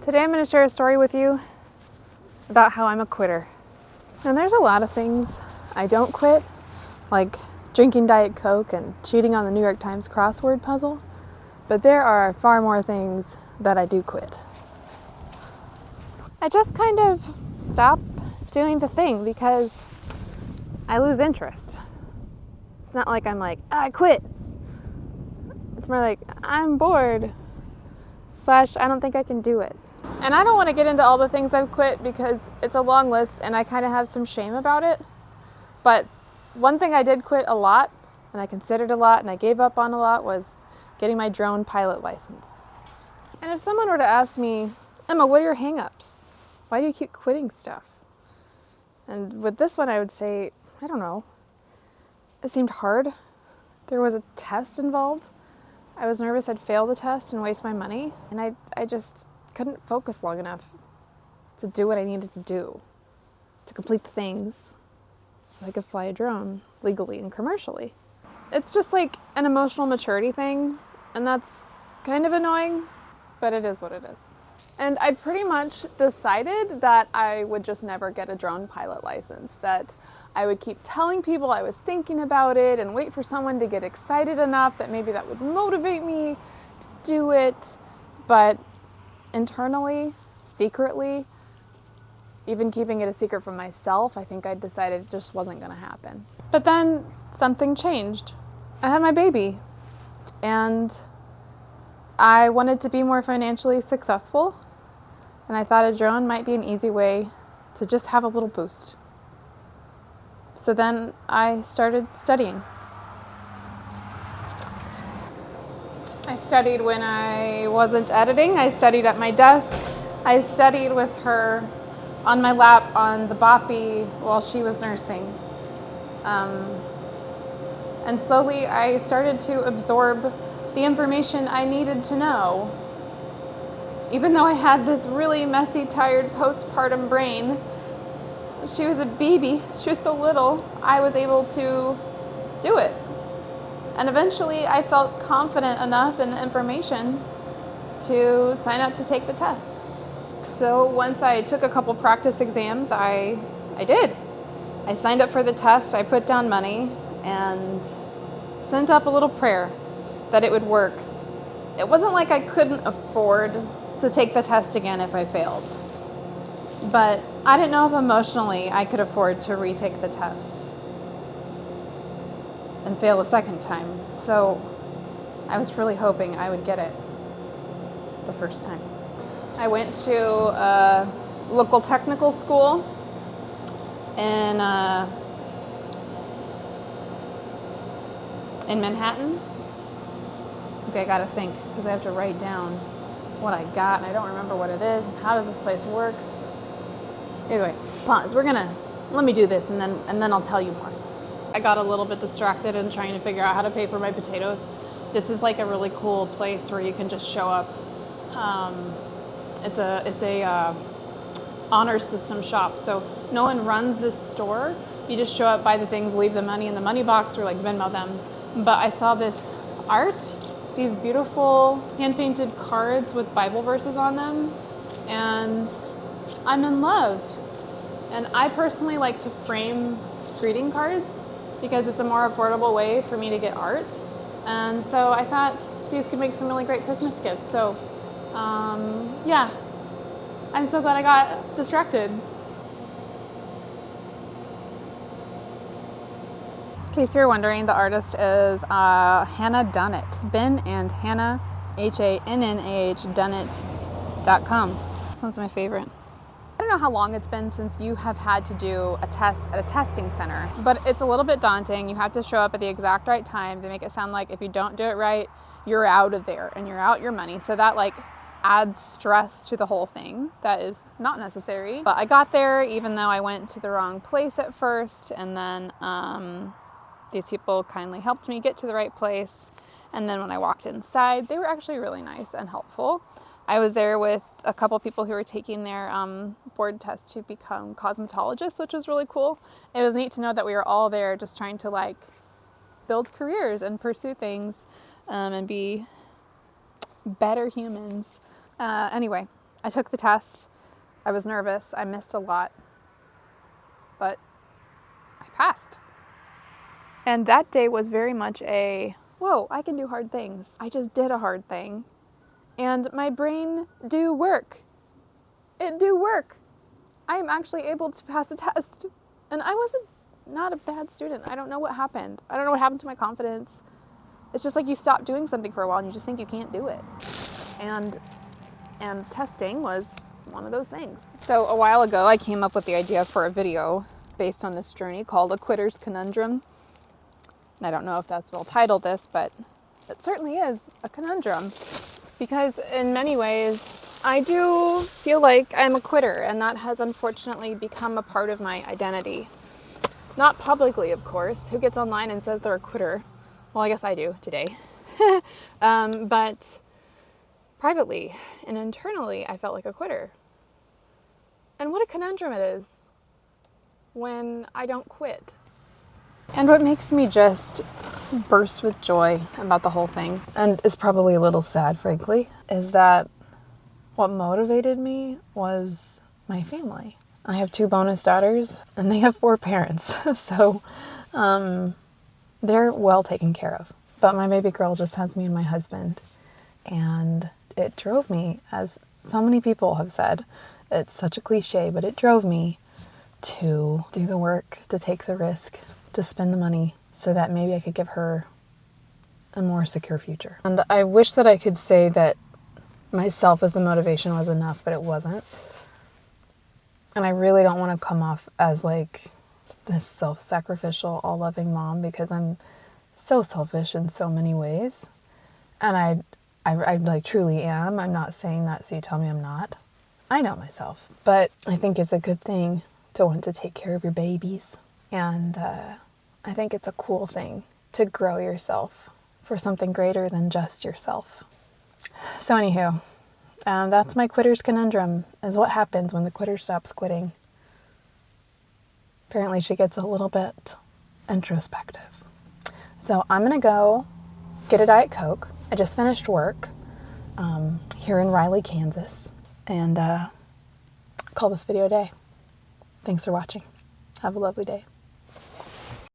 Today I'm going to share a story with you about how I'm a quitter. And there's a lot of things I don't quit, like drinking Diet Coke and cheating on the New York Times crossword puzzle, but there are far more things that I do quit. I just kind of stop doing the thing because I lose interest. It's not like I'm like, I quit. It's more like, I'm bored, / I don't think I can do it. And I don't want to get into all the things I've quit because it's a long list and I kind of have some shame about it. But one thing I did quit a lot, and I considered a lot, and I gave up on a lot, was getting my drone pilot license. And if someone were to ask me, Emma, what are your hang-ups? Why do you keep quitting stuff? And with this one, I would say, I don't know. It seemed hard. There was a test involved. I was nervous I'd fail the test and waste my money, and I just couldn't focus long enough to do what I needed to do, to complete the things so I could fly a drone legally and commercially. It's just like an emotional maturity thing, and that's kind of annoying, but it is what it is. And I pretty much decided that I would just never get a drone pilot license, that I would keep telling people I was thinking about it and wait for someone to get excited enough that maybe that would motivate me to do it. But internally, secretly, even keeping it a secret from myself, I think I decided it just wasn't going to happen. But then something changed. I had my baby, and I wanted to be more financially successful, and I thought a drone might be an easy way to just have a little boost. So then I started studying. I studied when I wasn't editing. I studied at my desk. I studied with her on my lap on the boppy while she was nursing. And slowly I started to absorb the information I needed to know. Even though I had this really messy, tired postpartum brain, she was a baby, she was so little, I was able to do it. And eventually I felt confident enough in the information to sign up to take the test. So once I took a couple practice exams, I did. I signed up for the test, I put down money, and sent up a little prayer that it would work. It wasn't like I couldn't afford to take the test again if I failed. But I didn't know if emotionally I could afford to retake the test and fail a second time. So I was really hoping I would get it the first time. I went to a local technical school in Manhattan. Okay, I gotta think because I have to write down what I got and I don't remember what it is. How does this place work? Anyway, pause. Let me do this and then I'll tell you more. I got a little bit distracted in trying to figure out how to pay for my potatoes. This is like a really cool place where you can just show up. It's a honor system shop, so no one runs this store. You just show up, buy the things, leave the money in the money box, or like Venmo them. But I saw this art, these beautiful hand-painted cards with Bible verses on them, and I'm in love. And I personally like to frame greeting cards because it's a more affordable way for me to get art. And so I thought these could make some really great Christmas gifts. So yeah, I'm so glad I got distracted. In case you're wondering, the artist is Hannah Dunnett. Ben and Hannah, Hannah, Dunnett.com. This one's my favorite. I don't know how long it's been since you have had to do a test at a testing center, but it's a little bit daunting. You have to show up at the exact right time. They make it sound like if you don't do it right, you're out of there and you're out your money. So that like adds stress to the whole thing. That is not necessary. But I got there even though I went to the wrong place at first, and then these people kindly helped me get to the right place. And then when I walked inside, they were actually really nice and helpful. I was there with a couple people who were taking their board test to become cosmetologists, which was really cool. It was neat to know that we were all there just trying to like build careers and pursue things and be better humans. Anyway, I took the test. I was nervous. I missed a lot. But I passed. And that day was very much a, whoa, I can do hard things. I just did a hard thing. And my brain do work. It do work. I am actually able to pass a test. And I wasn't not a bad student. I don't know what happened. I don't know what happened to my confidence. It's just like you stop doing something for a while and you just think you can't do it. And testing was one of those things. So a while ago, I came up with the idea for a video based on this journey called A Quitter's Conundrum. And I don't know if that's what I'll title this, but it certainly is a conundrum. Because in many ways, I do feel like I'm a quitter, and that has unfortunately become a part of my identity. Not publicly, of course. Who gets online and says they're a quitter? Well, I guess I do today. But privately and internally, I felt like a quitter. And what a conundrum it is when I don't quit. And what makes me just burst with joy about the whole thing, and is probably a little sad, frankly, is that what motivated me was my family. I have 2 bonus daughters, and they have 4 parents, so they're well taken care of. But my baby girl just has me and my husband, and it drove me, as so many people have said, it's such a cliche, but it drove me to do the work, to take the risk, to spend the money so that maybe I could give her a more secure future. And I wish that I could say that myself as the motivation was enough, but it wasn't. And I really don't want to come off as like this self-sacrificial, all-loving mom, because I'm so selfish in so many ways. And I like truly am. I'm not saying that so you tell me I'm not. I know myself. But I think it's a good thing to want to take care of your babies. And I think it's a cool thing to grow yourself for something greater than just yourself. So anywho, that's my quitter's conundrum, is what happens when the quitter stops quitting. Apparently she gets a little bit introspective. So I'm going to go get a Diet Coke. I just finished work here in Riley, Kansas, and call this video a day. Thanks for watching. Have a lovely day.